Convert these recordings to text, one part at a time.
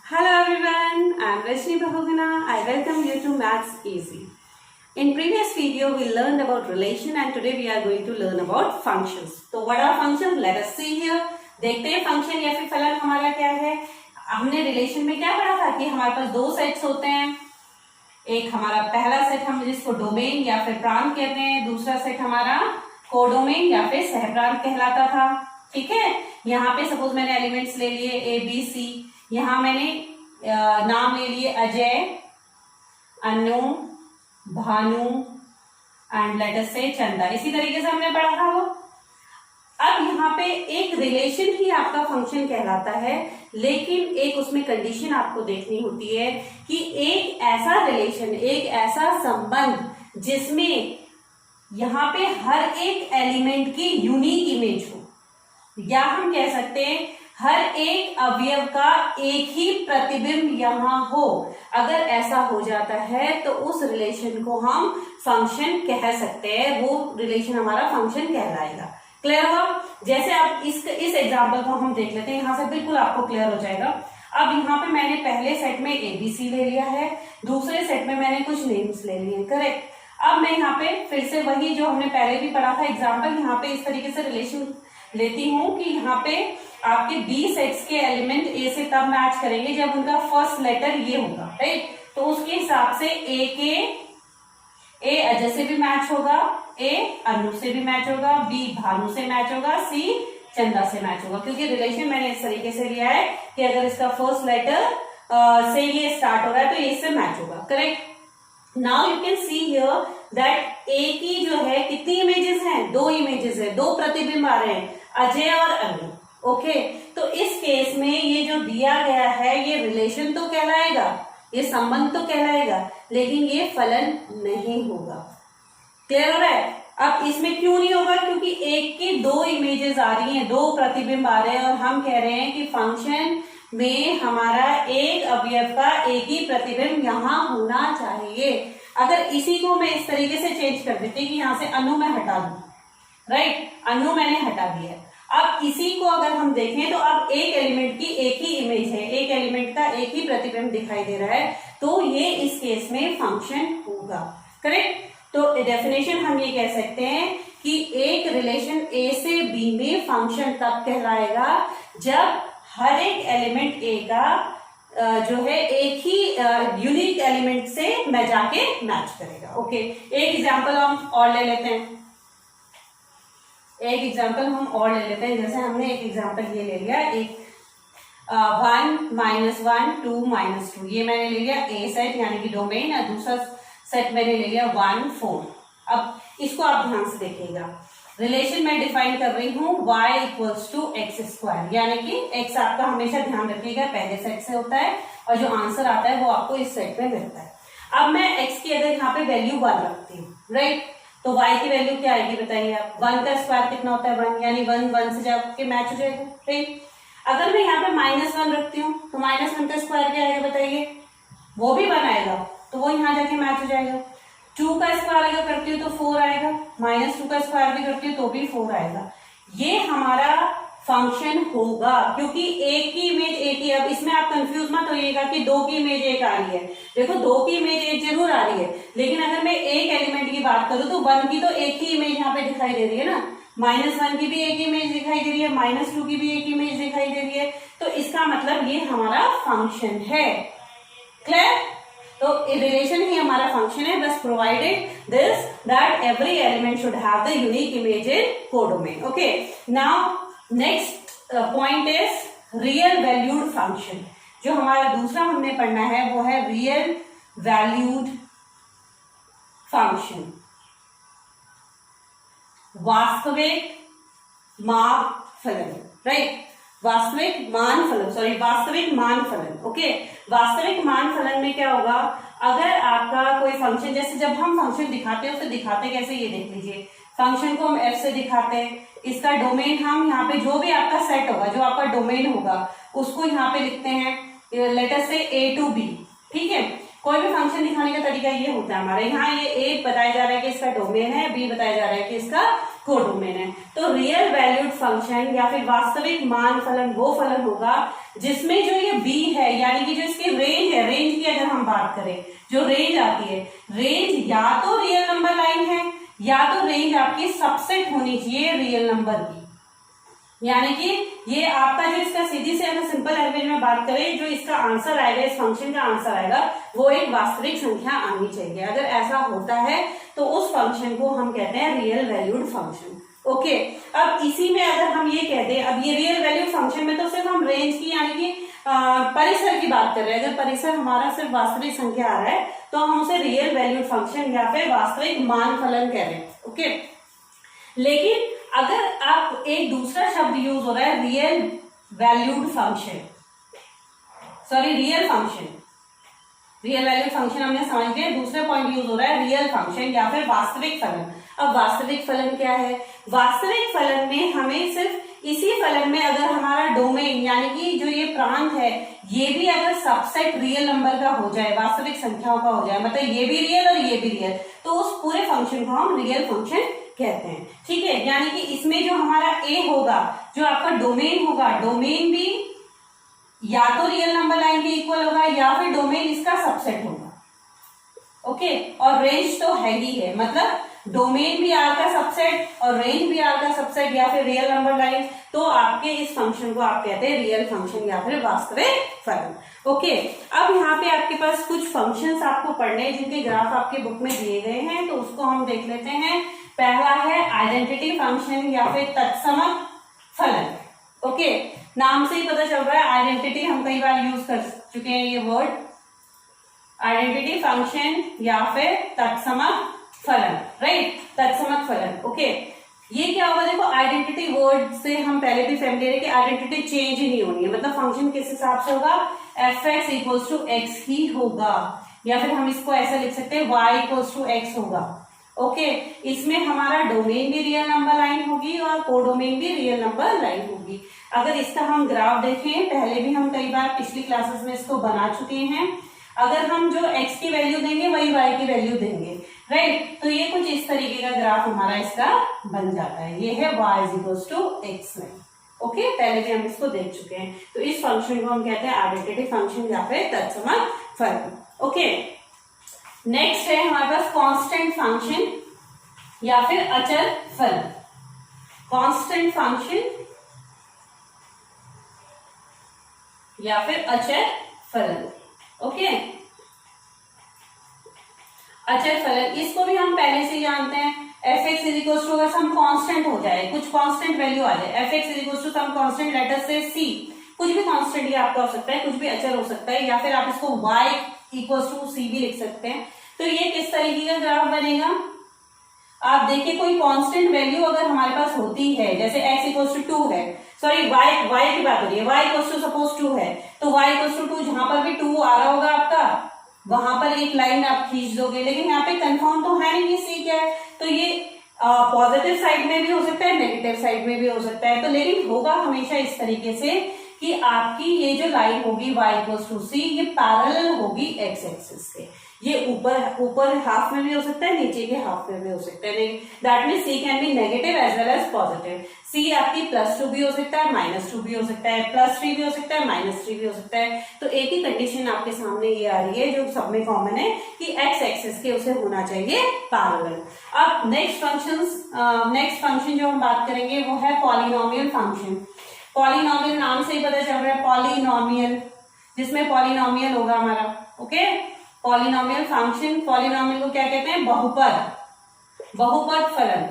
Hello everyone, I am Rajni Bahuguna. I welcome you to Maths Easy. In previous video we learned about relation and today we are going to learn about functions. So what are functions? Let us see here. देखते हैं function या फिर फलन हमारा क्या है. हमने relation में क्या पढ़ा था कि हमारे पास दो सेट्स होते हैं. एक हमारा पहला सेट हम जिसको डोमेन या फिर प्रांत कहते हैं, दूसरा सेट हमारा कोडोमेन या फिर सहप्रांत कहलाता था. ठीक है, यहाँ पे सपोज मैंने एलिमेंट्स ले लिए ए बी सी. यहां मैंने नाम ले लिए अजय, अनु, भानु एंड लेट अस से चंदा. इसी तरीके से हमने पढ़ा था वो. अब यहाँ पे एक रिलेशन ही आपका फंक्शन कहलाता है, लेकिन एक उसमें कंडीशन आपको देखनी होती है कि एक ऐसा रिलेशन, एक ऐसा संबंध जिसमें यहाँ पे हर एक एलिमेंट की यूनिक इमेज हो, या हम कह सकते हैं हर एक अवयव का एक ही प्रतिबिंब यहाँ हो. अगर ऐसा हो जाता है तो उस रिलेशन को हम फंक्शन कह सकते हैं. वो रिलेशन हमारा फंक्शन कहलाएगा. क्लियर हुआ? जैसे आप इस एग्जांपल को हम देख लेते हैं, यहां से बिल्कुल आपको क्लियर हो जाएगा. अब यहाँ पे मैंने पहले सेट में एबीसी ले लिया है, दूसरे सेट में मैंने कुछ नेम्स ले लिए. करेक्ट. अब मैं यहाँ पे फिर से वही जो हमने पहले भी पढ़ा था एग्जाम्पल, यहाँ पे इस तरीके से रिलेशन लेती हूँ कि यहाँ पे आपके बी सेट्स के एलिमेंट ए से तब मैच करेंगे जब उनका फर्स्ट लेटर ये होगा. राइट. तो उसके हिसाब से ए अजय से भी मैच होगा, ए अनु से भी मैच होगा, बी भानु से मैच होगा, सी चंदा से मैच होगा. क्योंकि रिलेशन मैंने इस तरीके से लिया है कि अगर इसका फर्स्ट लेटर से ये स्टार्ट हो रहा है तो ये इससे मैच होगा. Correct. Now you can see here that a की जो है कितनी इमेजेस हैं? दो इमेजेस है, दो प्रतिबिंब आ रहे हैं, अजय और अनु. ओके. तो इस केस में ये जो दिया गया है ये रिलेशन तो कहलाएगा, ये संबंध तो कहलाएगा, लेकिन ये फलन नहीं होगा. क्लियर हो रहा है? अब इसमें क्यों नहीं होगा? क्योंकि एक की दो इमेजेस आ रही हैं, दो प्रतिबिंब आ रहे हैं, और हम कह रहे हैं कि फंक्शन में हमारा एक अवयव का एक ही प्रतिबिंब यहाँ होना चाहिए. अगर इसी को मैं इस तरीके से चेंज कर देती कि यहाँ से अनु मैं हटा दूं. राइट. अनु मैंने हटा दिया. अब इसी को अगर हम देखें तो अब एक एलिमेंट की एक ही इमेज है, एक एलिमेंट का एक ही प्रतिबिंब दिखाई दे रहा है, तो ये इस केस में फंक्शन होगा. करेक्ट. तो डेफिनेशन हम ये कह सकते हैं कि एक रिलेशन ए से बी में फंक्शन तब कहलाएगा जब हर एक एलिमेंट ए का जो है एक ही यूनिक एलिमेंट से मैं जाके मैच करेगा. ओके. एक एग्जांपल हम और ले लेते हैं. जैसे हमने एक एग्जांपल ये ले लिया, एक 1 -1 2 -2, ये मैंने ले लिया ए सेट यानी कि डोमेन, और दूसरा सेट मैंने ले लिया 1 4. अब इसको आप ध्यान से देखिएगा. रिलेशन मैं डिफाइन कर रही हूँ y = x², यानी कि x आपका हमेशा ध्यान रखिएगा पहले सेट से होता है और जो आंसर आता है वो आपको इस सेट में मिलता है. अब मैं x की अगर यहाँ पे वैल्यू 1 रखती हूँ, राइट, तो y की वैल्यू क्या आएगी बताइए आप? 1 का स्क्वायर कितना होता है? 1, यानी 1 से जाके मैच हो जाएगा. राइट. अगर मैं यहाँ पे -1 रखती हूँ तो -1 का स्क्वायर क्या आएगा बताइए? वो भी 1 आएगा, तो वो यहाँ जाके मैच हो जाएगा. 2 का स्क्वायर अगर करती हूँ तो 4 आएगा, -2 का स्क्वायर भी करती हूँ तो भी 4 आएगा. ये हमारा फंक्शन होगा क्योंकि एक की इमेज एक ही. अब इसमें आप कंफ्यूज मत होइएगा कि दो की इमेज एक आ रही है. देखो, दो की इमेज एक जरूर आ रही है, लेकिन अगर मैं एक एलिमेंट की बात करूँ तो 1 की तो एक ही इमेज यहाँ पे दिखाई दे रही है ना, -1 की भी एक इमेज दिखाई दे रही है, -2 की भी एक इमेज दिखाई दे रही है. तो इसका मतलब ये हमारा फंक्शन है. क्लियर? तो रिलेशन ही हमारा फंक्शन है, बस provided this that every element should have the unique image in codomain. Okay. Now next point is real valued function. जो हमारा दूसरा हमने पढ़ना है वो है रियल वैल्यूड फंक्शन, वास्तविक मान फलन. राइट. वास्तविक मान फलन. ओके. वास्तविक मान फलन में क्या होगा? अगर आपका कोई फंक्शन, जैसे जब हम फंक्शन दिखाते हैं उसे दिखाते कैसे, ये देख लीजिए. फंक्शन को हम f से दिखाते हैं, इसका डोमेन हम यहाँ पे जो भी आपका सेट होगा, जो आपका डोमेन होगा उसको यहाँ पे लिखते हैं लेटर से a to b. ठीक है. कोई भी फंक्शन दिखाने का तरीका ये होता है हमारा. यहाँ ये a बताया जा रहा है कि इसका डोमेन है, b बताया जा रहा है कि इसका कोडोमेन है। तो रियल वैल्यूड फंक्शन या फिर वास्तविक मान फलन वो फलन होगा जिसमें जो ये बी है यानी कि जो इसकी रेंज है, रेंज की अगर हम बात करें, जो रेंज आती है, रेंज या तो रियल नंबर लाइन है या तो रेंज आपकी सबसेट होनी चाहिए रियल नंबर की। यानी कि ये आपका जो इसका सीधी से अगर सिंपल लैंग्वेज में बात करें, जो इसका आंसर आएगा, इस फंक्शन का आंसर आएगा, वो एक वास्तविक संख्या आनी चाहिए। अगर ऐसा होता है तो उस फंक्शन को हम कहते हैं रियल वैल्यूड फंक्शन। ओके, अब इसी में अगर हम ये कह दें, अब ये रियल वैल्यूड फंक्शन में तो सिर्फ हम रेंज की यानी कि परिसर की बात कर रहे हैं। अगर परिसर हमारा सिर्फ वास्तविक संख्या आ रहा है तो हम उसे रियल वैल्यूड फंक्शन या फिर वास्तविक मान फलन कह रहे हैं। ओके, लेकिन अगर आप एक दूसरा शब्द यूज हो रहा है real valued function, sorry real function, real valued function हमने समझ लिया, दूसरा पॉइंट यूज हो रहा है रियल फंक्शन या फिर वास्तविक फलन। अब वास्तविक फलन क्या है? वास्तविक फलन में हमें सिर्फ इसी फलन में अगर हमारा डोमेन यानी कि जो ये प्रांत है ये भी अगर सबसेट रियल नंबर का हो जाए, वास्तविक संख्याओं का हो जाए, मतलब ये भी रियल और ये भी रियल, तो उस पूरे फंक्शन को हम रियल फंक्शन कहते हैं। ठीक है, यानी कि इसमें जो हमारा ए होगा, जो आपका डोमेन होगा, डोमेन भी या तो रियल नंबर लाइन के इक्वल होगा या फिर डोमेन इसका सबसेट होगा। ओके, और रेंज तो है ही है, मतलब डोमेन भी आर का सबसेट और रेंज भी आर का सबसेट या फिर रियल नंबर लाइन, तो आपके इस फंक्शन को आप कहते हैं रियल फंक्शन या फिर वास्तविक फलन। ओके, अब यहाँ पे आपके पास कुछ फंक्शंस आपको पढ़ने हैं जिनके ग्राफ आपके बुक में दिए गए हैं, तो उसको हम देख लेते हैं। पहला है आइडेंटिटी फंक्शन या फिर तत्समक फलन। ओके, नाम से ही पता चल रहा है, आइडेंटिटी हम कई बार यूज कर चुके हैं ये वर्ड, आइडेंटिटी फंक्शन या फिर तत्समक फलन, राइट, तत्समक फलन। ओके, ये क्या होगा? देखो, आइडेंटिटी वर्ड से हम पहले भी फैमिलियर है कि आइडेंटिटी चेंज ही नहीं होनी है, मतलब फंक्शन किस हिसाब से होगा, f x equals to x ही होगा, या फिर हम इसको ऐसा लिख सकते हैं वाई इक्वल्स टू एक्स होगा। ओके, इसमें हमारा डोमेन भी रियल नंबर लाइन होगी और कोडोमेन भी रियल नंबर लाइन होगी। अगर इसका हम ग्राफ देखें, पहले भी हम कई बार पिछली क्लासेस में इसको बना चुके हैं, अगर हम जो x की वैल्यू देंगे वही y की वैल्यू देंगे, राइट, तो ये कुछ इस तरीके का ग्राफ हमारा इसका बन जाता है। ये है y is equals to x line. Okay, पहले भी हम इसको देख चुके हैं। तो इस फंक्शन को हम कहते हैं आइडेंटिटी फंक्शन या फिर तत्समक फलन। ओके, नेक्स्ट है हमारे पास कांस्टेंट फंक्शन या फिर अचर फलन। कांस्टेंट फंक्शन या फिर अचर फलन। ओके, अचर फलन, इसको भी हम पहले से जानते हैं। F x is equal to, अगर सम कांस्टेंट हो जाए, कुछ कांस्टेंट वैल्यू आ जाए, f x is equal to some constant, letter से सी, कुछ भी कांस्टेंट ये आपका हो सकता है, कुछ भी अचर हो सकता है, या फिर आप इसको y इक्वल टू सी भी लिख सकते हैं। तो ये किस तरीके का ग्राफ बनेगा? आप देखिए, कोई कांस्टेंट वैल्यू अगर हमारे पास होती है, जैसे x इक्वल टू 2 है, सॉरी y की बात हो रही है, y इक्वल टू सपोज 2 है, तो y इक्वल टू 2 जहां पर भी 2 आ रहा होगा आपका, वहां पर एक लाइन आप खींच दोगे। लेकिन यहाँ पे कंफर्म तो है नहीं कि सी क्या है, तो ये पॉजिटिव साइड में भी हो सकता है, नेगेटिव साइड में भी हो सकता है, तो लेकिन होगा हमेशा इस तरीके से कि आपकी ये जो लाइन होगी y इक्वल टू सी, ये पैरेलल होगी x एक्सिस के। ये ऊपर हाफ में भी हो सकता है, नीचे के हाफ में भी हो सकता है। That mean c can be negative as well as positive. C आपकी +2 भी हो सकता है, -2 भी हो सकता है, +3 भी हो सकता है, -3 भी हो सकता है। तो एक ही कंडीशन आपके सामने ये आ रही है जो सब में कॉमन है कि x एक्सिस के उसे होना चाहिए पैरेलल। अब नेक्स्ट फंक्शन जो हम बात करेंगे वो है पॉलिनोमियल फंक्शन। पॉलिनोमियल नाम से ही पता चल रहा है, पॉलिनोमियल, जिसमें पॉलिनोमियल होगा हमारा। ओके, पॉलिनोमियल फंक्शन, पॉलिनोमियल को क्या कहते हैं? बहुपद फलन,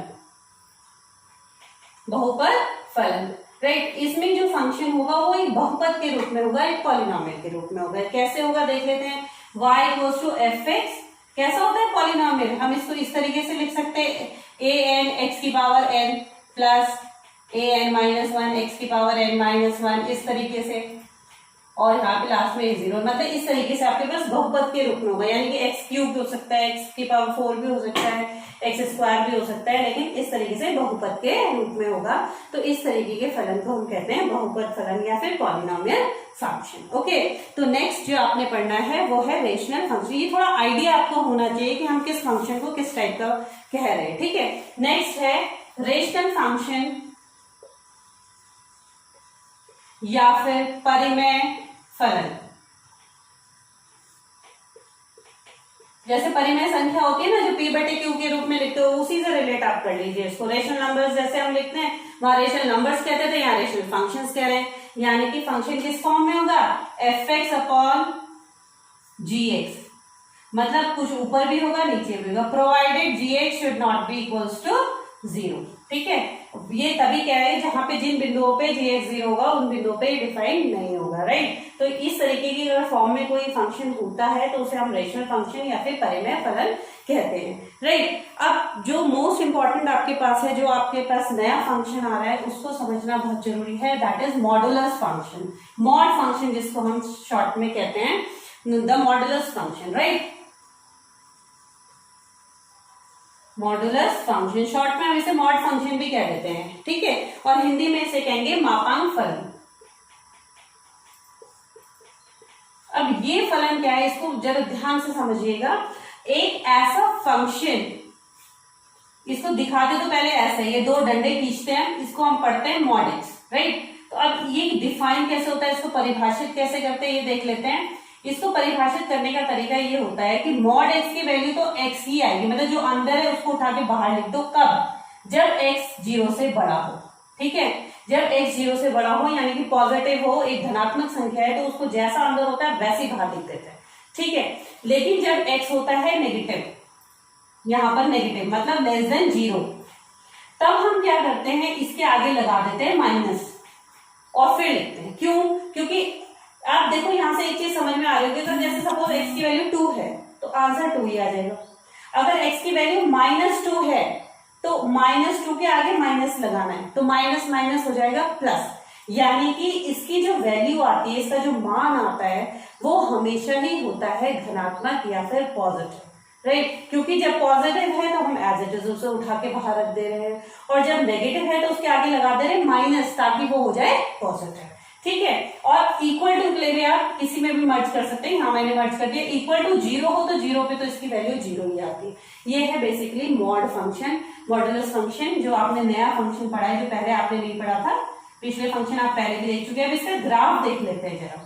बहुपद फलन, राइट। इसमें जो फंक्शन होगा वो एक बहुपद के रूप में होगा, एक पॉलिनोमियल के रूप में होगा। कैसे होगा देख लेते हैं। y equals to f x, कैसा होता है पॉलिनोमियल? हम इसको इस तरीके से लिख सकते हैं, an x की power n plus an -1 x की पावर n -1, इस तरीके से, और यहाँ पे लास्ट में 0, मतलब इस तरीके से आपके पास बहुपद के रूप में होगा। यानी कि x क्यूब भी हो सकता है, x की पावर 4 भी हो सकता है, x स्क्वायर भी हो सकता है, लेकिन इस तरीके से बहुपद के रूप में होगा। तो इस तरीके के फलन को हम कहते हैं बहुपद फलन या फिर पॉलिनोमियल फंक्शन। ओके, तो नेक्स्ट जो आपने पढ़ना है वो है रेशनल फंक्शन। ये थोड़ा आइडिया आपको होना चाहिए कि हम किस फंक्शन को किस टाइप का कह रहे हैं, ठीक है। नेक्स्ट है रेशनल फंक्शन या फिर परिमेय फलन। जैसे परिमेय संख्या होती है ना जो p/q के रूप में लिखते हो, उसी से रिलेट आप कर लीजिए इसको। रेशनल नंबर्स जैसे हम लिखते हैं, वहां रेशनल नंबर्स कहते थे, यहाँ रेशनल फंक्शंस कह रहे हैं। यानी कि फंक्शन किस फॉर्म में होगा, fx अपॉन gx, मतलब कुछ ऊपर भी होगा नीचे भी होगा, provided gx should not be equals to 0। ठीक है, ये तभी कह रहे हैं जहां पे जिन बिंदुओं पे gx 0 होगा उन बिंदुओं पे डिफाइन नहीं होगा, राइट। तो इस तरीके की अगर फॉर्म में कोई फंक्शन होता है तो उसे हम रेशनल फंक्शन या फिर परिमेय फलन कहते हैं, राइट। अब जो मोस्ट इंपॉर्टेंट आपके पास है, जो आपके पास नया फंक्शन आ रहा है, उसको समझना बहुत जरूरी है, that is modulus function. Mod function जिसको हम शॉर्ट में कहते हैं, the modulus function, right. Modulus function, short में हम इसे मॉड फंक्शन भी कह देते हैं, ठीक है। और हिंदी में इसे कहेंगे मापांक फलन। अब ये फलन क्या है, इसको जरा ध्यान से समझिएगा। एक ऐसा फंक्शन, इसको दिखाते तो पहले ऐसे, ये दो डंडे खींचते हैं, इसको हम पढ़ते हैं मॉड एक्स, राइट। तो अब ये डिफाइन कैसे होता है, इसको परिभाषित कैसे करते हैं ये देख लेते हैं। इसको परिभाषित करने का तरीका ये होता है कि मॉड एक्स की वैल्यू तो x ही आएगी, मतलब जो अंदर है उसको उठा के बाहर लिख दो। कब, जब x 0 से बड़ा हो, ठीक है। जब x 0 से बड़ा हो यानी कि पॉजिटिव हो, एक धनात्मक संख्या है, तो उसको जैसा अंदर होता है वैसे ही बाहर लिख देते हैं, ठीक है। लेकिन जब x होता है नेगेटिव, यहां पर नेगेटिव मतलब लेस देन 0, तब हम क्या करते हैं, इसके आगे लगा देते हैं माइनस और फिर लिखते हैं। क्यों, क्योंकि आप देखो यहां से एक चीज समझ में आ रही होगी। तो जैसे सपोज x की वैल्यू 2 है तो आंसर 2 ही आ जाएगा। अगर x की वैल्यू -2 है तो -2 के आगे माइनस लगाना है, तो माइनस माइनस हो जाएगा प्लस। यानी कि इसकी जो वैल्यू आती है, इसका जो मान आता है, वो हमेशा ही होता है धनात्मक या फिर पॉजिटिव, राइट। क्योंकि जब पॉजिटिव है तो हम एज इट इज उसे उठा के बाहर रख दे रहे हैं, और जब नेगेटिव है तो उसके आगे लगा दे रहे हैं माइनस, ताकि वो हो जाए पॉजिटिव, ठीक है। और इक्वल टू के लिए आप किसी में भी मर्ज कर सकते हैं, यहाँ मैंने मर्ज कर दिया। इक्वल टू 0 हो तो 0 पे तो इसकी वैल्यू 0 ही आती है। ये है basically mod function, modulus function, जो आपने नया फंक्शन पढ़ा है, जो पहले आपने नहीं पढ़ा था। पिछले फंक्शन आप पहले भी देख चुके हैं। अब इसका ग्राफ देख लेते हैं जरा।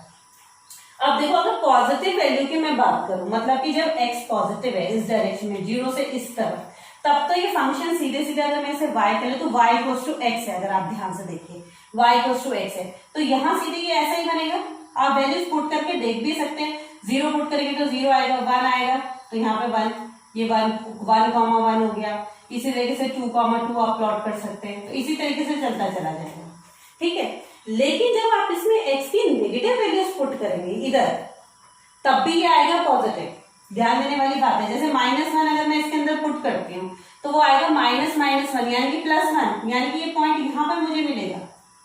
अब देखो, अगर पॉजिटिव वैल्यू की मैं बात करूं, मतलब कि जब x पॉजिटिव है इस डायरेक्शन में 0 से इस तरफ, तब तो ये फंक्शन सीधे सीधे अगर मैं इसे y कर लूं तो y इक्वल्स टू x है। अगर आप ध्यान से देखिए y इक्वल्स टू x है, तो यहाँ सीधे ये ऐसा ही बनेगा। आप वैल्यूज पुट करके देख भी सकते हैं। 0 पुट करेंगे तो 0 आएगा, 1 आएगा तो यहाँ पे 1, ये 1,1 हो गया। इसी तरीके से 2,2 आप प्लॉट कर सकते हैं, तो इसी तरीके से चलता चला जाएगा, ठीक है। लेकिन जब आप इसमें x की नेगेटिव वैल्यूज पुट करेंगे इधर, तब भी ये आएगा पॉजिटिव। ध्यान देने वाली बात है, जैसे -1 अगर मैं इसके अंदर पुट करती हूँ तो वो आएगा -1 यानी कि +1, यानी कि ये पॉइंट यहाँ पर मुझे मिलेगा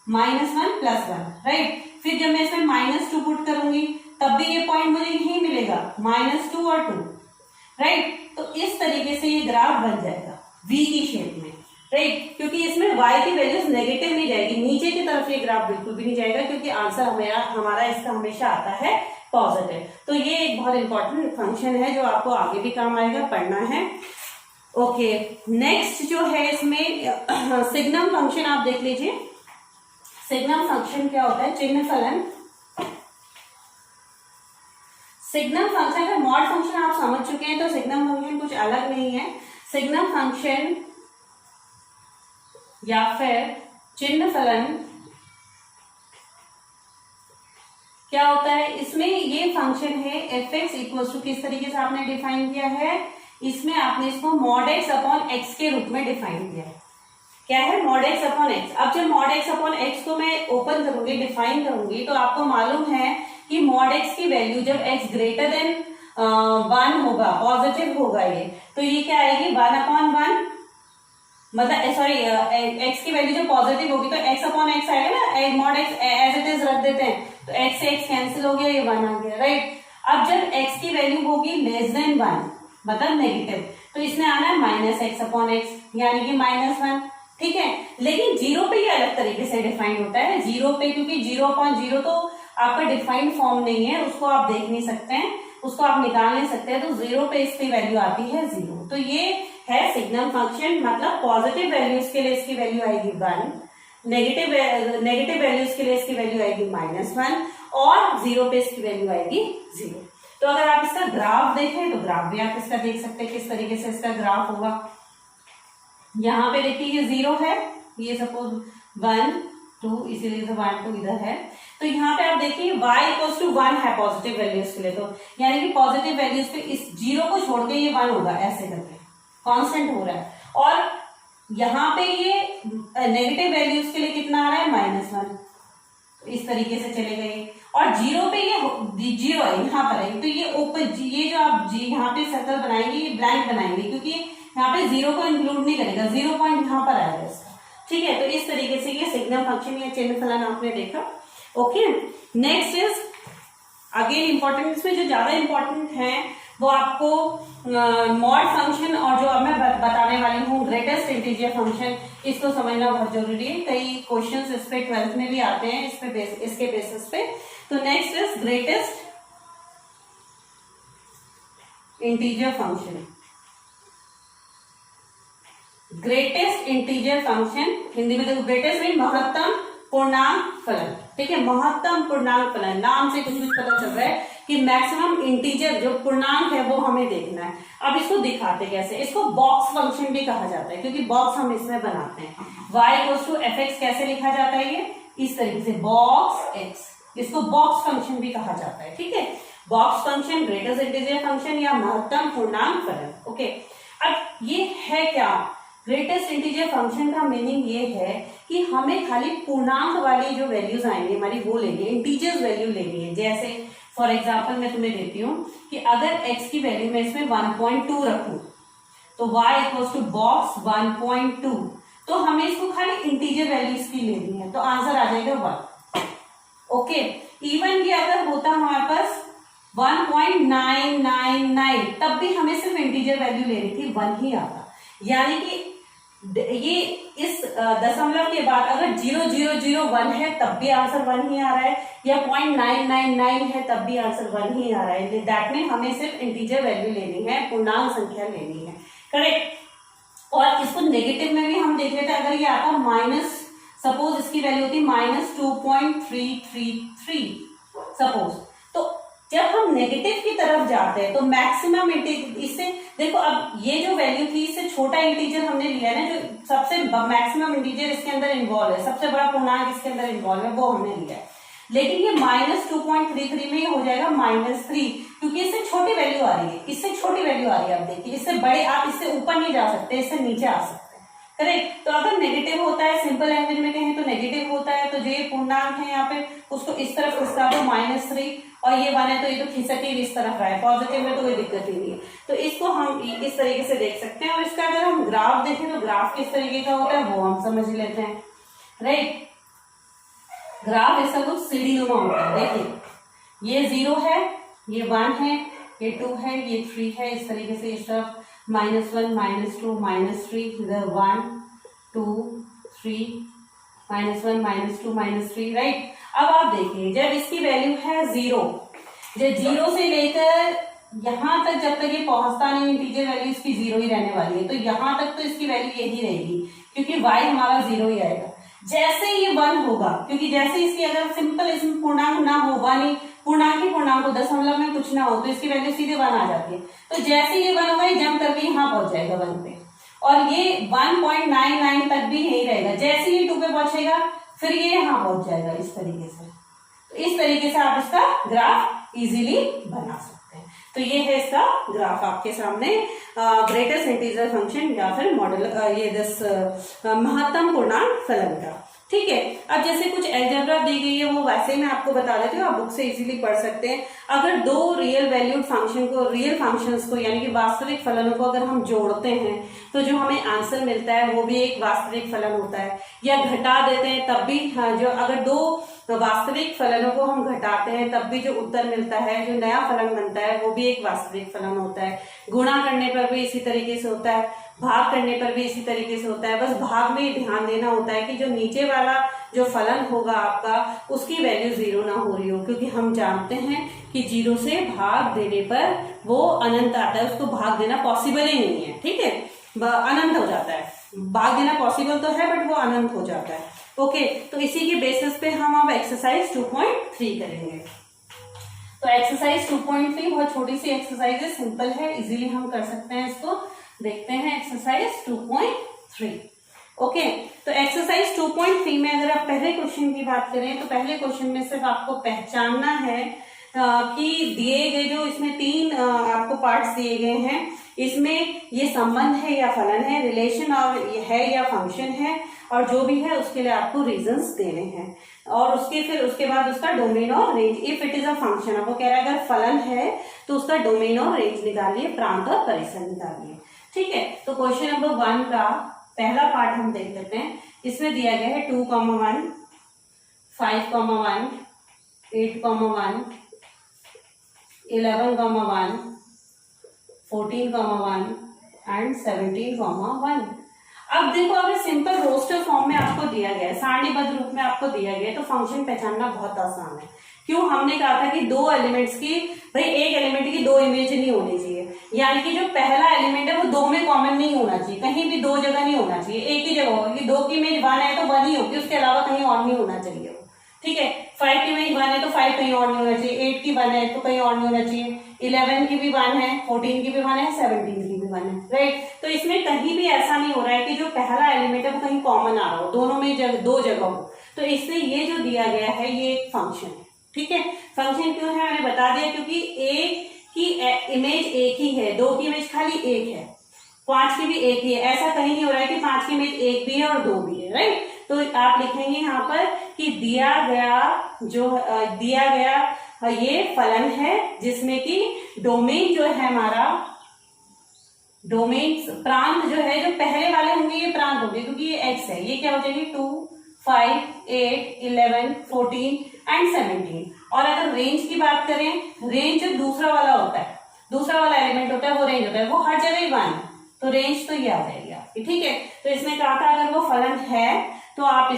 -1 +1, राइट। फिर जब मैं इसमें -2 पुट करूंगी तब भी ये पॉइंट मुझे यही मिलेगा, -2 और 2, राइट। तो इस तरीके से ये ग्राफ बन जाएगा V की शेप में, राइट। क्योंकि इसमें y की वैल्यूज नेगेटिव नहीं जाएगी, नीचे की तरफ ये ग्राफ बिल्कुल भी नहीं जाएगा, क्योंकि आंसर हमारा इसका हमेशा आता है पॉजिटिव। तो ये एक बहुत इंपॉर्टेंट फंक्शन है जो आपको आगे भी काम आएगा, पढ़ना है। ओके, नेक्स्ट जो है इसमें सिग्नम फंक्शन आप देख लीजिए। सिग्नम फंक्शन क्या होता है, चिन्ह फलन। सिग्नम फंक्शन, अगर मॉड फंक्शन आप समझ चुके हैं तो सिग्नम फंक्शन कुछ अलग नहीं है। सिग्नम फंक्शन या फिर चिन्ह फलन क्या होता है, इसमें ये फंक्शन है fx इक्वल्स टू, किस तरीके से आपने डिफाइन किया है, इसमें आपने इसको मॉड x अपॉन x के रूप में डिफाइन किया है। क्या है, मॉड x अपॉन x। अब जब मॉड x अपॉन x को मैं ओपन करूंगी, डिफाइन करूंगी, तो आपको मालूम है कि मॉड x की वैल्यू जब x ग्रेटर देन 1 होगा, पॉजिटिव होगा ये, तो ये क्या आएगी 1/1, मतलब सॉरी x की वैल्यू जब पॉजिटिव होगी तो x अपॉन x आएगा ना, mod x as it is रख देते हैं, तो x से x कैंसिल हो गया, ये 1 आ गया, राइट। अब जब x की वैल्यू होगी लेस देन 1 मतलब नेगेटिव, तो इसमें आना है -x अपॉन x, यानी कि -1, ठीक है। लेकिन 0 पे ये अलग तरीके से डिफाइन होता है। 0 पे, क्योंकि 0/0 तो आपका डिफाइंड फॉर्म नहीं है, उसको आप देख नहीं सकते हैं, उसको आप निकाल नहीं सकते हैं, तो 0 पे इसकी वैल्यू आती है 0। तो ये है सिग्नम फंक्शन, मतलब पॉजिटिव वैल्यूज के लिए इसकी वैल्यू आएगी 1, नेगेटिव वैल्यूज के लिए इसकी वैल्यू आएगी -1 और 0 पे इसकी वैल्यू आएगी 0। तो अगर आप इसका ग्राफ देखें तो ग्राफ भी आप इसका देख सकते हैं किस तरीके से इसका ग्राफ होगा। यहाँ पे देखिए ये 0 है, ये सपोज 1 2, इसीलिए 1 2 इधर है। तो यहाँ पे आप देखिए y इक्वल्स टू 1 है पॉजिटिव वैल्यूज के लिए, तो यानी कि पॉजिटिव वैल्यूज पे इस 0 को छोड़ के ये 1 होगा, ऐसे करके कांस्टेंट हो रहा है। और यहाँ पे ये नेगेटिव वैल्यूज के लिए कितना आ रहा है -1, तो इस तरीके से चले गए। और 0 पे ये 0 है, यहाँ पर है, तो ये ओपन, ये जो आप यहाँ पे सर्कल बनाएंगे ये ब्लैंक बनाएंगे, क्योंकि यहाँ पे 0 को इंक्लूड नहीं करेगा, 0 पॉइंट यहाँ पर आएगा इसका। ठीक है, तो इस तरीके से ये सिग्नम फंक्शन या चिन्ह फलन आपने देखा। Okay, next is again important, इसमें जो ज्यादा इंपॉर्टेंट है वो आपको मॉड फंक्शन और जो अब मैं बताने वाली हूँ ग्रेटेस्ट इंटीजर फंक्शन, इसको समझना बहुत जरूरी है। कई क्वेश्चंस इस पे 12th में भी आते हैं इसके बेसिस पे। तो next is greatest integer function. Greatest integer function Hindi में देखो, ग्रेटेस्ट मीन महत्तम पूर्णांक फलन। ठीक है, महत्तम पूर्णांक फलन, नाम से कुछ पता चल रहा है कि मैक्सिमम इंटीजर जो पूर्णांक है वो हमें देखना है। अब इसको दिखाते कैसे, इसको बॉक्स फंक्शन भी कहा जाता है, क्योंकि बॉक्स हम इसमें बनाते हैं। y इक्वल्स टू fx कैसे लिखा जाता है, ये इस तरीके से बॉक्स x, इसको बॉक्स फंक्शन भी कहा जाता है। ठीक है, box function, greatest integer function या महत्तम पूर्णांक फलन। ओके, अब ये है क्या, ग्रेटेस्ट इंटीजर फंक्शन का मीनिंग ये है कि हमें खाली पूर्णांक वाली जो वैल्यूज आएंगे हमारी वो लेनी है, इंटीजर्स वैल्यू लेनी है। जैसे फॉर एग्जांपल मैं तुम्हें देती हूँ कि अगर x की वैल्यू मैं इसमें 1.2 रखूं तो y इक्वल्स टू बॉक्स 1.2, तो हमें इसको खाली इंटीजर वैल्यूज की लेनी है, तो आंसर आ जाएगा 1। ओके, इवन कि अगर होता हमारे पास 1.999 तब भी हमें सिर्फ इंटीजर वैल्यू लेनी थी, 1 ही आता। यानी कि ये इस दशमलव के बाद अगर 0001 है तब भी आंसर 1 ही आ रहा है, या 0.999 है तब भी आंसर 1 ही आ रहा है। दैट मीन हमें सिर्फ इंटीजर वैल्यू लेनी है, पूर्णांक संख्या लेनी है। करेक्ट। और इसको नेगेटिव में भी हम देख लेते हैं, अगर ये आता माइनस, सपोज इसकी वैल्यू होती -2.333 सपोज, तो जब हम नेगेटिव की तरफ जाते हैं तो मैक्सिमम इंटीजर, इससे देखो अब ये जो वैल्यू थी इससे छोटा इंटीजर हमने लिया ना, जो सबसे मैक्सिमम इंटीजर इसके अंदर इन्वॉल्व है, सबसे बड़ा पूर्णांक इसके अंदर इन्वॉल्व है, वो हमने लिया है। लेकिन ये -2.33 में हो जाएगा -3, क्योंकि इससे छोटी वैल्यू आ रही है, इससे छोटी वैल्यू आ रही है। आप देखिए इससे बड़े, आप इससे ऊपर नहीं जा सकते, इससे नीचे आ सकते हैं। करेक्ट। तो अगर नेगेटिव होता है, सिंपल लैंग्वेज में कहें तो नेगेटिव होता है, तो जो ये पूर्णांक है यहाँ पे उसको इस तरफ खिसका दो -3, और ये 1 है तो ये तो खिसक ही इस तरफ है, पॉजिटिव में तो कोई दिक्कत ही नहीं है। तो इसको हम इस तरीके से देख सकते हैं। और इसका अगर हम ग्राफ देखें तो ग्राफ किस तरीके का होता है वो हम समझ लेते हैं। राइट, ग्राफ इसका कुछ सीढ़ी नुमा होता है। देखिए ये 0 है, ये 1 है, ये 2 है, ये 3 है, इस तरीके से इस तरफ -1 -2 -3, इधर 1 2 3 -1 -2 -3। राइट, अब आप देखिए जब इसकी वैल्यू है 0, जब 0 से लेकर यहां तक, जब तक ये पहुंचता नहीं इंटीजर वैल्यू इसकी 0 ही रहने वाली है, तो यहां तक तो इसकी वैल्यू यही रहेगी, क्योंकि y हमारा 0 ही आएगा। जैसे ये 1 होगा, क्योंकि जैसे इसकी अगर सिंपल इसमें पूर्णांक ना होगा, नहीं पूर्णांक ही पूर्णांक हो, दशमलव में कुछ ना हो, तो इसकी वैल्यू सीधे 1 आ जाती है। तो जैसे ये 1 होगा, ये जंप करके यहाँ पहुंच जाएगा 1 पे, और ये 1.99 तक भी यही रहेगा। जैसे ये 2 पे पहुंचेगा फिर ये यहाँ पहुंच जाएगा इस तरीके से। तो इस तरीके से आप इसका ग्राफ इजीली बना सकते हैं। तो ये है इसका ग्राफ आपके सामने, ग्रेटेस्ट इंटीजर फंक्शन या फिर मॉडल, ये महत्तम पूर्णांक फलन का। ठीक है, अब जैसे कुछ अलजेब्रा दी गई है वो वैसे ही मैं आपको बता देती हूँ, आप बुक से इजीली पढ़ सकते हैं। अगर दो रियल वैल्यूड फंक्शन को, रियल फंक्शंस को यानी कि वास्तविक फलनों को अगर हम जोड़ते हैं तो जो हमें आंसर मिलता है वो भी एक वास्तविक फलन होता है, या घटा देते हैं तब भी, जो अगर दो वास्तविक फलनों को हम घटाते हैं तब भी जो उत्तर मिलता है, जो नया फलन बनता है वो भी एक वास्तविक फलन होता है। गुणा करने पर भी इसी तरीके से होता है, भाग करने पर भी इसी तरीके से होता है। बस भाग में ध्यान देना होता है कि जो नीचे वाला जो फलन होगा आपका उसकी वैल्यू 0 ना हो रही हो, क्योंकि हम जानते हैं कि 0 से भाग देने पर वो अनंत आता है, उसको भाग देना पॉसिबल ही नहीं है। ठीक है, अनंत हो जाता है। भाग देना पॉसिबल तो है बट वो अनंत हो जाता है। ओके, तो इसी के बेसिस पे हम अब एक्सरसाइज 2.3 करेंगे। तो एक्सरसाइज 2.3 बहुत छोटी सी एक्सरसाइज है, सिंपल है, इजीली हम कर सकते हैं इसको। देखते हैं एक्सरसाइज 2.3। ओके, तो एक्सरसाइज 2.3 में अगर आप पहले क्वेश्चन की बात करें तो पहले क्वेश्चन में सिर्फ आपको पहचानना है कि दिए गए जो इसमें 3 आपको पार्ट्स दिए गए हैं, इसमें ये संबंध है या फलन है, रिलेशन और है या फंक्शन है, और जो भी है उसके लिए आपको रीजंस देने हैं, और उसके बाद उसका डोमेन और range. If it is a function, आपको कह रहा है अगर फलन है तो उसका डोमेन और रेंज निकालिए, प्रांत और परिसर निकालिए। ठीक है, तो क्वेश्चन नंबर 1 का पहला पार्ट हम देख लेते हैं। इसमें दिया गया है 2,1, 5,1, 8,1, 11,1, 14,1 एंड 17,1। अब देखो, अगर सिंपल रोस्टर फॉर्म में आपको दिया गया है, सारणीबद्ध रूप में आपको दिया गया है, तो फंक्शन पहचानना बहुत आसान है। क्यों? हमने कहा था कि 2 एलिमेंट्स की, भाई एक एलिमेंट की 2 इमेज नहीं होनी चाहिए, यानी कि जो पहला एलिमेंट है वो 2 में कॉमन नहीं होना चाहिए, कहीं भी 2 जगह नहीं होना चाहिए, एक ही जगह होगी। 2 की इमेज 1 है तो 1 ही होगी, उसके अलावा कहीं और नहीं होना चाहिए। ठीक है, 5 की इमेज 1 है तो 5 कहीं और नहीं होना चाहिए, 8 की 1 है तो कहीं और नहीं होना चाहिए, 11 की भी 1 है, 14 की भी 1 है, 17 की भी 1 है, राइट। तो इसमें कहीं भी ऐसा नहीं हो रहा है कि जो पहला एलिमेंट है वो कहीं कॉमन आ रहा हो, दोनों में 2 जगह हो। तो इसलिए ये जो दिया गया है ये एक फंक्शन है। ठीक है, फंक्शन क्यों है मैंने बता दिया, क्योंकि एक की इमेज एक ही है, 2 की इमेज खाली एक है, 5 की भी एक ही है। ऐसा कहीं नहीं हो रहा है कि 5 की इमेज एक भी है और 2 भी है, राइट। तो आप लिखेंगे यहाँ पर कि दिया गया ये फलन है जिसमें कि डोमेन जो है हमारा, डोमेन प्रांत जो है, जो पहले वाले होंगे ये प्रांत होंगे क्योंकि ये एक्स है, ये क्या हो जाएगी 2, 5, 8, 11, 14 एंड 17। और अगर रेंज की बात करें, रेंज जो दूसरा वाला होता है, दूसरा वाला एलिमेंट होता है वो रेंज होता है, वो हर जगह 1 है, तो रेंज तो ये आ जाएगी आपकी। ठीक है, तो इसमें कहा था अगर वो फलन है तो आप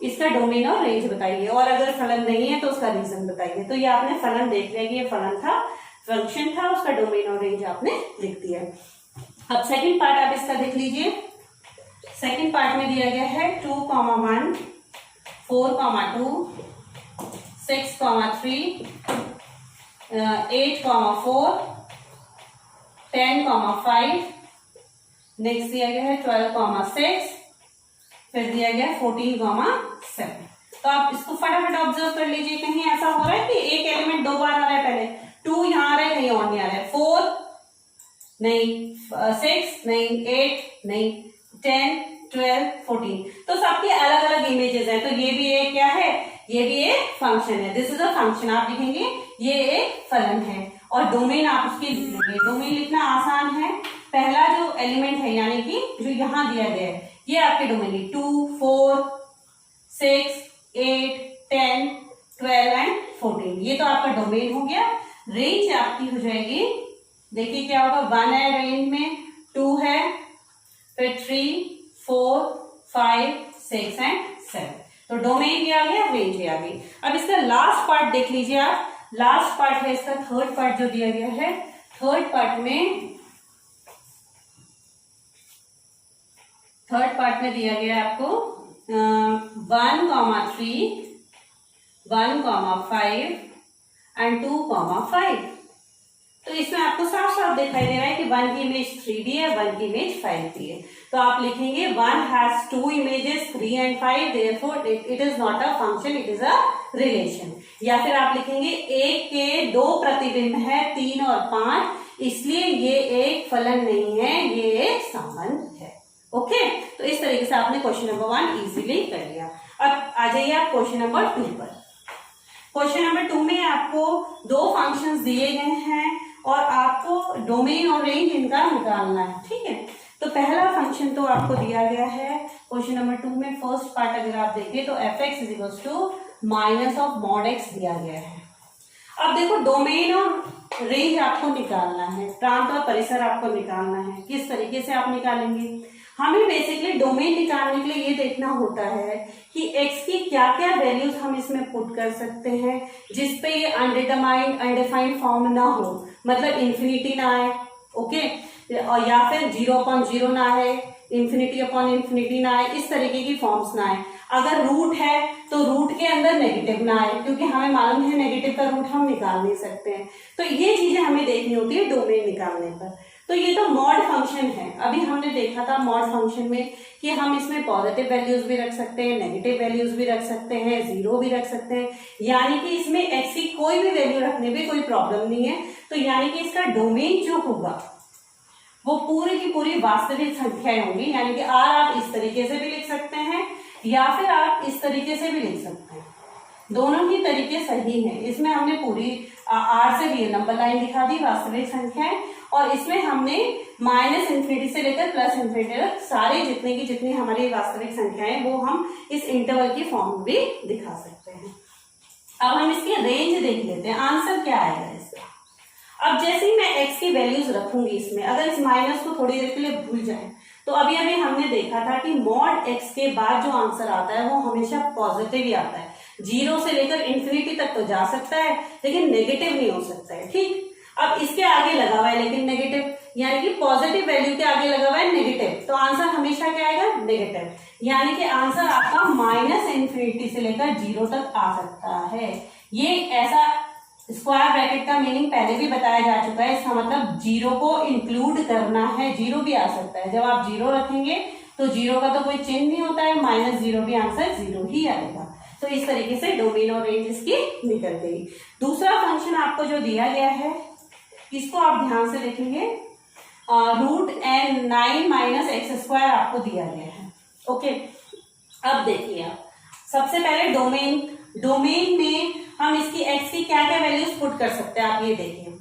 इसका डोमेन और रेंज बताइए, और अगर फलन नहीं है तो उसका रीजन बताइए। तो ये आपने फलन देख लिया कि ये फलन था, फंक्शन था, उसका डोमेन और रेंज आपने लिख दिया। अब सेकंड पार्ट आप इसका देख लीजिए। सेकंड पार्ट में दिया गया है 2,1, 4,2, 6,3, 8,4, 10,5, नेक्स्ट दिया गया है 12,6, फिर दिया गया 14,7। तो आप इसको फटाफट ऑब्जर्व कर लीजिए, कहीं ऐसा हो रहा है कि एक एलिमेंट 2 बार आ रहा है, पहले 2 यहाँ आ रहा है, कहीं और नहीं आ रहा है, 4 नहीं, 6 नहीं, 8 नहीं, 10, 12, 14। तो सबकी अलग अलग इमेजेस हैं, तो ये भी एक क्या है, ये भी एक फंक्शन है। दिस इज अ फंक्शन, आप लिखेंगे ये एक फलन है, और डोमेन आप उसकी लिखेंगे। डोमेन लिखना आसान है, पहला जो एलिमेंट है यानी कि जो यहाँ दिया गया है ये आपके डोमेन है, 2, 4, 6, 8, 10, 12 एंड 14, ये तो आपका डोमेन हो गया। रेंज आपकी हो जाएगी, देखिए क्या होगा, 1 है रेंज में, 2 है, फिर 3, 4, 5, 6 एंड 7। तो डोमेन भी आ गया, रेंज भी आ गई। अब इसका लास्ट पार्ट देख लीजिए आप, लास्ट पार्ट है इसका थर्ड पार्ट जो दिया गया है। थर्ड पार्ट में दिया गया है आपको 1,3, 1,5 एंड 2,5। तो इसमें आपको साफ साफ दिखाई दे रहा है कि 1 की इमेज 3D है, 1 की इमेज 5D है। तो आप लिखेंगे 1 has 2 images 3 and 5, therefore it is not a function, it is a relation. या फिर आप लिखेंगे एक के 2 प्रतिबिंब है, 3 और 5, इसलिए ये एक फलन नहीं है, ये एक संबंध है। ओके, तो इस तरीके से आपने क्वेश्चन नंबर 1 इजीली कर लिया। अब आ जाइए आप क्वेश्चन नंबर 2 पर। क्वेश्चन नंबर 2 में आपको 2 फंक्शंस दिए गए हैं और आपको डोमेन और रेंज इनका निकालना है। ठीक है, तो पहला फंक्शन तो आपको दिया गया है क्वेश्चन नंबर 2 में। फर्स्ट पार्ट अगर आप देखें तो f(x) = -(mod(x) दिया गया है। अब देखो, डोमेन और रेंज आपको निकालना है, प्रांत और परिसर आपको निकालना है। किस तरीके से आप निकालेंगे? हमें बेसिकली डोमेन निकालने के लिए ये देखना होता है कि x की क्या क्या वैल्यूज हम इसमें पुट कर सकते हैं जिसपे ये अनडिटरमाइंड अनडिफाइंड फॉर्म ना हो, मतलब इंफिनिटी ना आए। ओके, और या फिर 0/0 ना है, ∞/∞ ना है, इस तरीके की फॉर्म्स ना है। अगर रूट है तो रूट के अंदर नेगेटिव ना आए, क्योंकि हमें मालूम है नेगेटिव का रूट हम निकाल नहीं सकते हैं। तो ये चीजें हमें देखनी होती है डोमेन निकालने पर। तो ये तो मॉड फंक्शन है। अभी हमने देखा था मॉड फंक्शन में कि हम इसमें पॉजिटिव वैल्यूज भी रख सकते हैं, नेगेटिव वैल्यूज भी रख सकते हैं, 0 भी रख सकते हैं, यानी कि इसमें एक्स की कोई भी वैल्यू रखने में कोई प्रॉब्लम नहीं है। तो यानी कि इसका डोमेन जो होगा वो पूरी की पूरी वास्तविक संख्याएं होंगी, यानी कि आर आप इस तरीके से भी लिख सकते हैं या फिर आप इस तरीके से भी लिख सकते हैं, दोनों ही तरीके सही हैं। इसमें हमने पूरी आर से भी नंबर लाइन दिखा दी वास्तविक संख्याएं, और इसमें हमने -∞ से लेकर +∞ तक सारे जितनी हमारी वास्तविक संख्याएं वो हम इस इंटरवल की फॉर्म में भी दिखा सकते हैं। अब हम इसकी रेंज देख लेते हैं, आंसर क्या आएगा इसका। अब जैसे ही मैं x की वैल्यूज रखूंगी इसमें, अगर इस माइनस को थोड़ी देर के लिए भूल जाए, तो अभी हमने देखा था कि मॉड x के बाद जो आंसर आता है वो हमेशा पॉजिटिव ही आता है। 0 से लेकर ∞ तक तो जा सकता है लेकिन नेगेटिव नहीं हो सकता है, ठीक। अब इसके आगे लगा हुआ है लेकिन नेगेटिव, यानी कि पॉजिटिव वैल्यू के आगे लगा हुआ है नेगेटिव, तो आंसर हमेशा क्या आएगा, नेगेटिव। यानी कि आंसर आपका -∞ से लेकर 0 तक आ सकता है। ये ऐसा स्क्वायर ब्रैकेट का मीनिंग पहले भी बताया जा चुका है, इसका मतलब 0 को इंक्लूड करना है, 0 भी आ सकता है। जब आप 0 रखेंगे तो 0 का तो कोई चिन्ह नहीं होता है, -0 भी आंसर 0 ही आएगा। तो इस तरीके से डोमेन और रेंज इसकी निकल गई। दूसरा फंक्शन आपको जो दिया गया है इसको आप ध्यान से देखेंगे, √9 - x² आपको दिया गया है, ओके। अब देखिए आप सबसे पहले डोमेन में हम इसकी x की क्या क्या वैल्यूज पुट कर सकते हैं, आप ये देखिए।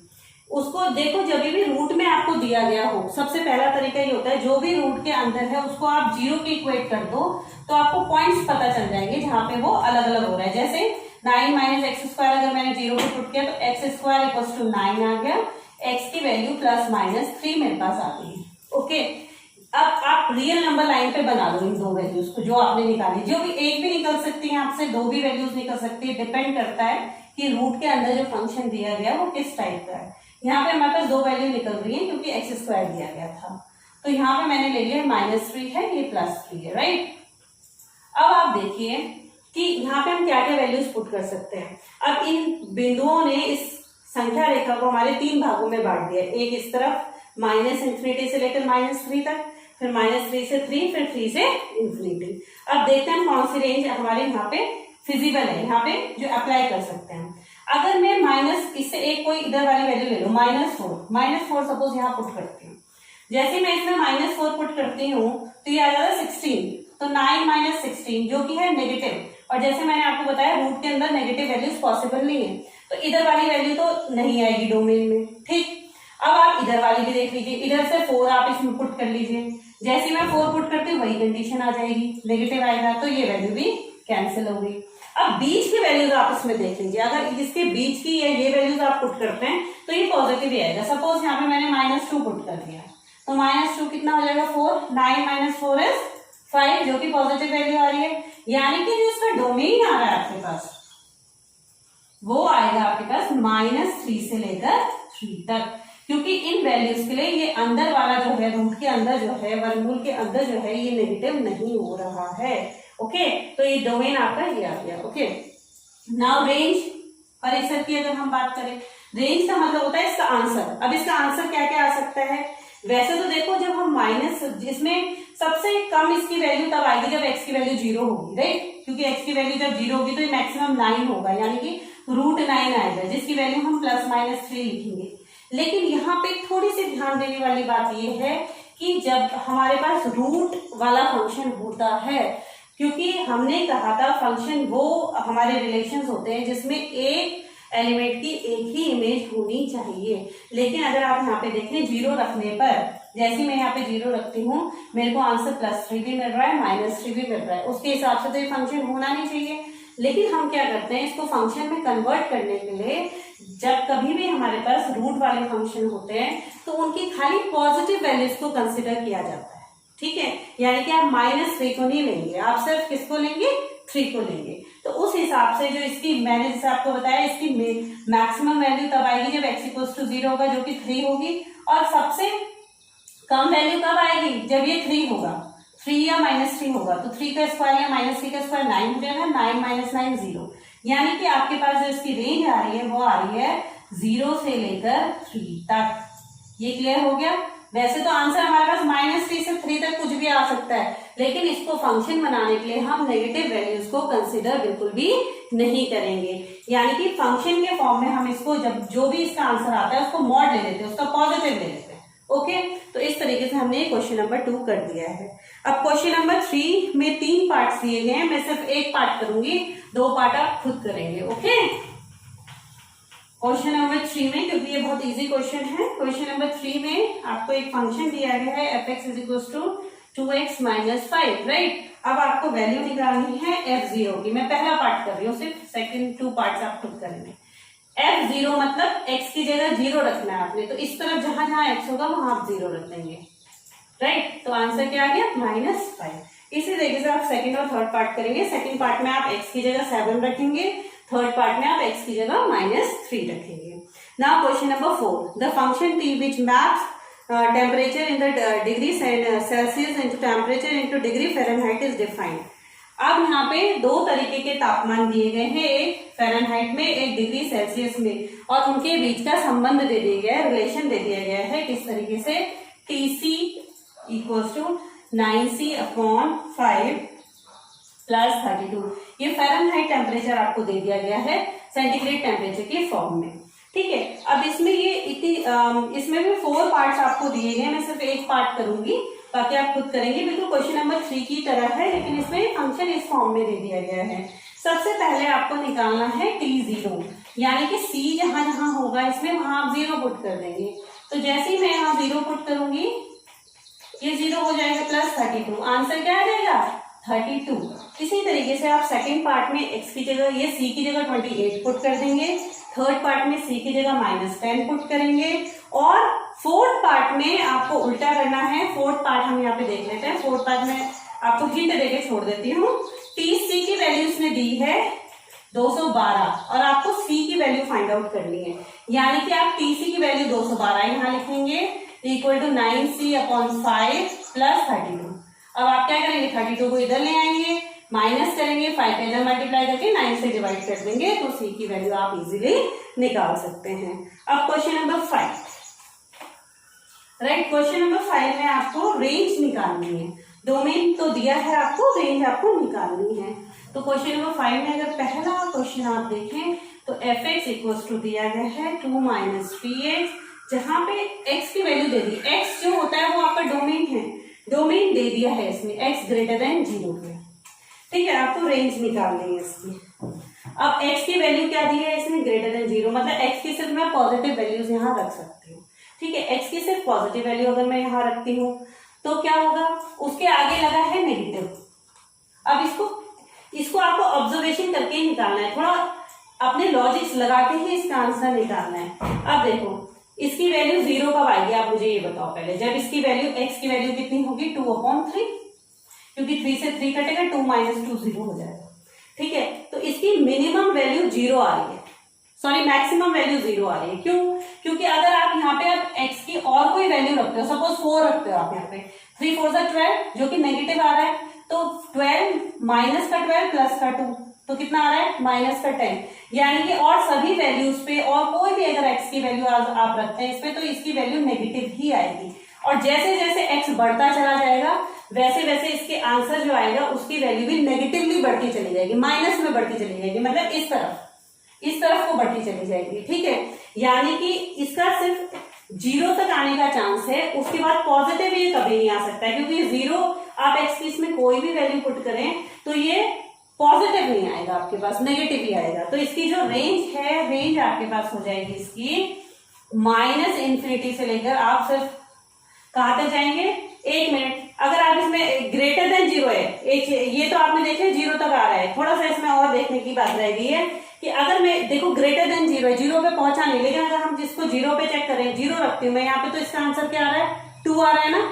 उसको देखो, जब भी रूट में आपको दिया गया हो, सबसे पहला तरीका ये होता है जो भी रूट के अंदर है उसको आप 0 के इक्वेट कर दो, तो आपको पॉइंट्स पता चल जाएंगे जहां पे वो अलग अलग हो रहा है। जैसे 9 - x² अगर मैंने 0 को पुट किया तो x² = 9 आ गया, x की वैल्यू +-3 मेरे पास आ गई, ओके। अब आप रियल नंबर लाइन पे बना लो इन दो वैल्यूज को जो आपने निकाली, जो भी एक भी निकल सकती है आपसे, दो भी वैल्यूज निकल सकती है, डिपेंड करता है कि रूट के अंदर जो फंक्शन दिया गया वो किस टाइप का है। यहाँ पे हमारे पास दो वैल्यू निकल रही है क्योंकि x² दिया गया था, तो यहाँ पे मैंने ले लिया -3 है, ये +3 है, राइट। अब आप देखिए कि यहाँ पे हम क्या क्या वैल्यूज पुट कर सकते हैं। अब इन बिंदुओं ने इस संख्या रेखा को हमारे 3 भागों में बांट दिया, एक इस तरफ -∞ से लेकर -3 तक, फिर -3 से 3, फिर 3 से ∞। अब देखते हैं कौन सी रेंज हमारे यहाँ पे फिजिबल है, यहाँ पे जो अप्लाई कर सकते हैं। अगर मैं इससे एक कोई इधर वाली वैल्यू ले लो, -4 सपोज यहाँ पुट करती हूँ। जैसे मैं इसमें -4 पुट करती हूँ तो ये आ जाता है 16, तो 9 - 16 जो कि है नेगेटिव, और जैसे मैंने आपको बताया रूट के अंदर नेगेटिव वैल्यूज पॉसिबल नहीं है, तो इधर वाली वैल्यू तो नहीं आएगी डोमेन में, ठीक। अब आप इधर वाली भी देख लीजिए, इधर से 4 आप इसमें पुट कर लीजिए, जैसे मैं 4 पुट करती हूँ वही कंडीशन आ जाएगी, नेगेटिव आएगा, तो ये वैल्यू भी कैंसिल हो गई। अब बीच की वैल्यूज आप इसमें देख लीजिए, अगर इसके बीच की या ये वैल्यूज आप पुट करते हैं तो ये पॉजिटिव ही आएगा। सपोज यहाँ पे मैंने -2 पुट कर दिया, तो -2 कितना हो जाएगा, 4, 9 - 4 = 5, जो कि पॉजिटिव वैल्यू आ रही है। यानी कि जो इसका डोमेन आ रहा है आपके पास वो आएगा आपके पास -3 से लेकर 3 तक, क्योंकि इन वैल्यूज के लिए ये अंदर वाला जो है, रूट के अंदर जो है, वर्गमूल के अंदर जो है, ये नेगेटिव नहीं हो रहा है, ओके। तो ये डोमेन आपका ये आ गया, ओके। नाउ रेंज, परिसर की अगर हम बात करें, रेंज का मतलब होता है इसका आंसर। अब इसका आंसर क्या क्या आ सकता है, वैसे तो देखो जब हम इसमें सबसे कम इसकी वैल्यू तब आएगी जब x की वैल्यू 0 होगी, राइट, क्योंकि x की वैल्यू जब 0 होगी तो ये मैक्सिमम 9 होगा, यानी कि √9 आएगा, जिसकी वैल्यू हम +-3 लिखेंगे। लेकिन यहाँ पे थोड़ी सी ध्यान देने वाली बात यह है कि जब हमारे पास रूट वाला फंक्शन होता है, क्योंकि हमने कहा था फंक्शन वो हमारे रिलेशंस होते हैं जिसमें एक एलिमेंट की एक ही इमेज होनी चाहिए। लेकिन अगर आप यहाँ पे देखें 0 रखने पर, जैसे मैं यहाँ पे 0 रखती हूँ, मेरे को आंसर +3 भी मिल रहा है, -3 भी मिल रहा है, उसके हिसाब से तो ये फंक्शन होना नहीं चाहिए। लेकिन हम क्या करते हैं, इसको फंक्शन में कन्वर्ट करने के लिए जब कभी भी हमारे पास रूट वाले फंक्शन होते हैं तो उनकी खाली पॉजिटिव वैल्यूज को कंसिडर किया जाता है, ठीक है। यानी कि आप -3 को नहीं लेंगे, आप सिर्फ किसको लेंगे, 3 को लेंगे। तो उस हिसाब से जो इसकी मैंने जैसे आपको बताया, इसकी मैक्सिमम वैल्यू तब आएगी जब x = 0 होगा, जो कि 3 होगी, और सबसे कम वैल्यू कब आएगी, जब ये 3 होगा, 3 या -3 होगा, तो 3 का स्क्वायर या -3 का स्क्वायर 9 हो जाएगा, 9 - 9 0, यानी कि आपके पास जो इसकी रेंज आ रही है वो आ रही है 0 से लेकर 3 तक। ये क्लियर हो गया। वैसे तो आंसर हमारे पास -3 से 3 तक कुछ भी आ सकता है, लेकिन इसको फंक्शन बनाने के लिए हम नेगेटिव वैल्यूज को कंसिडर बिल्कुल भी नहीं करेंगे, यानी कि फंक्शन के फॉर्म में हम इसको जब जो भी इसका आंसर आता है उसको मॉड ले लेते हैं, उसका पॉजिटिव ले लेते हैं। ओके, तो इस तरीके से हमने क्वेश्चन नंबर 2 कर दिया है। अब क्वेश्चन नंबर 3 में 3 पार्ट्स दिए गए हैं, मैं सिर्फ एक पार्ट करूंगी, 2 पार्ट आप खुद करेंगे। ओके, क्वेश्चन नंबर 3 में, क्योंकि ये बहुत इजी क्वेश्चन है, क्वेश्चन नंबर 3 में आपको एक फंक्शन दिया गया है f(x = 2x - 5), राइट। अब आपको वैल्यू निकालनी है f0 की। मैं पहला पार्ट कर रही हूँ, सिर्फ सेकंड 2 पार्ट्स आप खुद करेंगे। f0 मतलब x की जगह 0 रखना है आपने, तो इस तरफ जहां जहां x होगा वहां आप 0 रख देंगे, राइट। तो आंसर क्या आ गया, -5। इसी तरीके से आप सेकंड और थर्ड पार्ट करेंगे। सेकंड पार्ट में आप x की जगह 7 रखेंगे, थर्ड पार्ट में आप x की जगह -3 रखेंगे। Now question number 4, the function t which maps temperature in the degree Celsius into temperature into degree Fahrenheit is defined। अब यहाँ पे 2 तरीके के तापमान दिए गए हैं, एक फ़ारेनहाइट में, एक डिग्री सेल्सियस में, और उनके बीच का संबंध दे दिया गया है, रिलेशन दे दिया गया है। किस तरीके से, Tc = 9c/5 + 32। ये फ़ारेनहाइट टेम्परेचर आपको दे दिया गया है सेंटीग्रेड टेम्परेचर के फॉर्म में, ठीक है। अब इसमें इसमें भी 4 पार्ट्स आपको दिए गए, मैं सिर्फ एक पार्ट करूंगी, बाकी आप खुद करेंगे। बिल्कुल क्वेश्चन नंबर 3 की तरह है, लेकिन इसमें फंक्शन इस फॉर्म में दे दिया गया है। सबसे पहले आपको निकालना है T0, यानी कि C जहां जहां होगा इसमें वहां आप 0 पुट कर देंगे। तो जैसे ही मैं यहाँ 0 पुट करूंगी, ये 0 हो जाएगा +32। आंसर क्या आ जाएगा, 32। इसी तरीके से आप सेकेंड पार्ट में x की जगह, ये C की जगह 28 पुट कर देंगे, थर्ड पार्ट में C की जगह -10 पुट करेंगे, और फोर्थ पार्ट में आपको उल्टा करना है। फोर्थ पार्ट हम यहाँ पे देख लेते हैं। फोर्थ पार्ट में आपको हिंट देके छोड़ देती हूँ। TC की वैल्यू इसने दी है 212, और आपको C की वैल्यू फाइंड आउट करनी है, यानी कि आप TC की वैल्यू 212 यहाँ लिखेंगे, = 9c/5 + 32। अब आप क्या करेंगे, 32 को इधर ले आएंगे, माइनस करेंगे, 5 इधर मल्टीप्लाई करके 9 से डिवाइड कर देंगे, तो C की वैल्यू आप इजीली निकाल सकते हैं। अब question number 5, right. Question number 5 में आपको रेंज निकालनी है। डोमेन तो दिया है आपको, रेंज आपको निकालनी है। तो क्वेश्चन नंबर 5 में अगर पहला क्वेश्चन आप देखें तो f(x) = दिया गया है 2 - 3x, जहां पे x की वैल्यू दे दी। x जो होता है वो आपका डोमेन है, डोमेन दे दिया है इसमें x > 0 पे, ठीक है। आपको रेंज निकालनी है इसकी। अब x की वैल्यू क्या दी है इसमें, > 0, मतलब x की सिर्फ मैं पॉजिटिव वैल्यूज यहाँ रख सकती हूँ, ठीक है। x की सिर्फ पॉजिटिव वैल्यू अगर मैं यहाँ रखती हूँ तो क्या होगा, उसके आगे लगा है नेगेटिव। अब इसको आपको ऑब्जर्वेशन करके ही निकालना है, थोड़ा अपने लॉजिक्स लगा के ही इसका आंसर निकालना है। अब देखो इसकी वैल्यू 0 कब आएगी, आप मुझे ये बताओ पहले। जब इसकी वैल्यू x की वैल्यू कितनी होगी, 2/3, क्योंकि 3 से 3 कटेगा, 2 - 2 0 हो जाएगा, ठीक है। तो इसकी मिनिमम वैल्यू 0 आ रही है, सॉरी मैक्सिमम वैल्यू 0 आ रही है। क्यों, क्योंकि अगर आप यहाँ पे आप x की और कोई वैल्यू रखते हो, सपोज 4 रखते हो आप यहाँ पे, 3 4 12 जो कि नेगेटिव आ रहा है, तो 12 -12 +2 तो कितना आ रहा है, -10, यानी कि और सभी वैल्यूज पे और कोई भी अगर x की वैल्यू आप रखते हैं इस पे, तो इसकी वैल्यू नेगेटिव ही आएगी। और जैसे जैसे x बढ़ता चला जाएगा वैसे वैसे इसके आंसर जो आएगा उसकी वैल्यू भी नेगेटिवली बढ़ती चली जाएगी, माइनस में बढ़ती चली जाएगी, मतलब इस तरफ को बढ़ती चली जाएगी, ठीक है। यानी कि इसका सिर्फ 0 तक आने का चांस है, उसके बाद पॉजिटिव ये कभी नहीं आ सकता है, क्योंकि 0 आप x की इसमें कोई भी वैल्यू पुट करें तो ये पॉजिटिव नहीं आएगा, आपके पास नेगेटिव ही आएगा। तो इसकी जो रेंज है, रेंज आपके पास हो जाएगी इसकी -∞ से लेकर आप सिर्फ कहां तक जाएंगे, 1 मिनट। अगर आप इसमें > 0 है, ये तो आपने देखे 0 तक आ रहा है, थोड़ा सा इसमें और देखने की बात रह गई है कि अगर मैं देखो > 0 है, 0 पे पहुंचा नहीं, लेकिन अगर हम जिसको 0 पे चेक करें, 0 रखती हूँ मैं यहाँ पे, तो इसका आंसर क्या आ रहा है, 2 आ रहा है ना।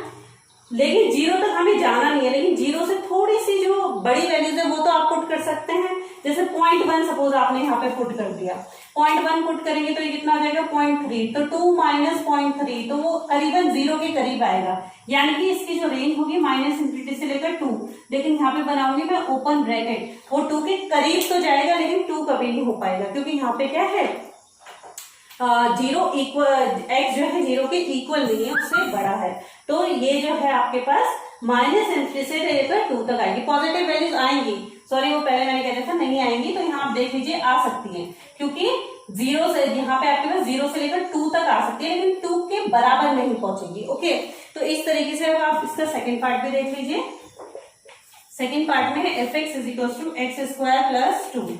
लेकिन जीरो तक हमें जाना नहीं है, लेकिन जीरो से थोड़ी सी जो बड़ी वैल्यूज है वो तो आप पुट कर सकते हैं। जैसे 0.1 सपोज आपने यहाँ पे पुट कर दिया, 0.1 पुट करेंगे तो ये कितना आ जाएगा 0.3, तो 2 माइनस 0.3, तो वो करीबन जीरो के करीब आएगा, यानी कि इसकी जो रेंज होगी माइनस इंफिनिटी से लेकर 2, लेकिन यहाँ पे बनाऊंगी मैं ओपन ब्रैकेट, वो 2 के करीब तो जाएगा लेकिन 2 कभी नहीं हो पाएगा, क्योंकि यहाँ पे क्या है जीरो इक्वल, एक्स जो है जीरो के इक्वल नहीं है, उससे बड़ा है। तो ये जो है आपके पास माइनस इंफिनिटी से लेकर 2 तक आएगी। पॉजिटिव वैल्यूज आएंगी, सॉरी वो पहले मैंने कह दिया था नहीं आएंगी, तो यहाँ आप देख लीजिए आ सकती हैं, क्योंकि जीरो से यहाँ पे आपके पास 0 से लेकर 2 तक आ सकती है, लेकिन 2 के बराबर नहीं पहुंचेगी। ओके, तो इस तरीके से अब आप इसका सेकेंड पार्ट भी देख लीजिए। सेकेंड पार्ट में f x is equal to x square plus 2।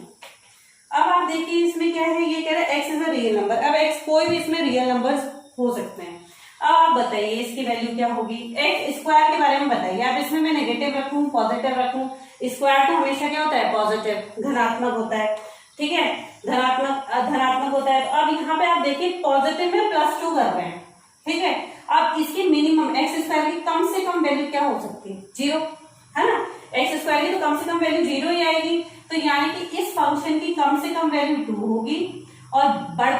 अब आप देखिए इसमें क्या है, ये कह रहा है x is a real number. अब x कोई भी इसमें रियल नंबर्स हो सकते हैं। अब आप बताइए इसकी वैल्यू क्या होगी, x स्क्वायर के बारे में बताइए। अब इसमें मैं नेगेटिव रखूं पॉजिटिव रखूं, स्क्वायर तो हमेशा क्या होता है पॉजिटिव, धनात्मक होता है, ठीक है, धनात्मक होता है। तो अब यहाँ पे आप देखिए पॉजिटिव में +2 कर रहे हैं, ठीक है। अब इसकी मिनिमम एक्स स्क्वायर की कम से कम वैल्यू क्या हो सकती है, 0, है ना। एक्स स्क्वायर की तो कम से कम वैल्यू 0 ही आएगी, तो यानी कि इस फंक्शन की कम से कम वैल्यू 2 होगी और बढ़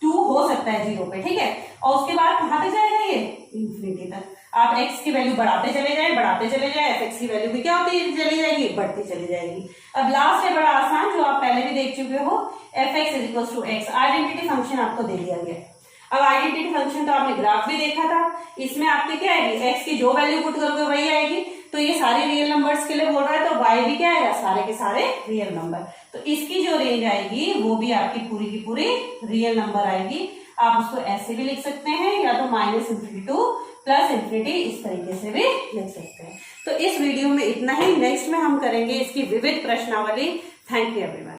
2 हो सकता है 0 पे, ठीक है। और उसके बाद कहां तक जाएगा ये, इंफिनिटी तक। आप x की वैल्यू बढ़ाते चले जाए, एफ एक्स की वैल्यू भी क्या होती चली जाएगी, बढ़ती चली जाएगी। अब लास्ट है बड़ा आसान, जो आप पहले भी देख चुके हो, f x is equal to x. Identity function आपको दे दिया गया। अब आइडेंटिटी फंक्शन तो आपने ग्राफ भी देखा था, इसमें आपके क्या आएगी, x की जो वैल्यू पुट करोगे वही आएगी। तो ये सारे रियल नंबर्स के लिए बोल रहा है, तो y भी क्या आएगा, सारे के सारे रियल नंबर। तो इसकी जो रेंज आएगी वो भी आपकी पूरी की पूरी रियल नंबर आएगी। आप उसको ऐसे भी लिख सकते हैं, या तो minus infinity two plus infinity, इस तरीके से भी लिख सकते हैं। तो इस वीडियो में इतना ही। नेक्स्ट में हम करेंगे इसकी विविध प्रश्नावली। Thank you everyone.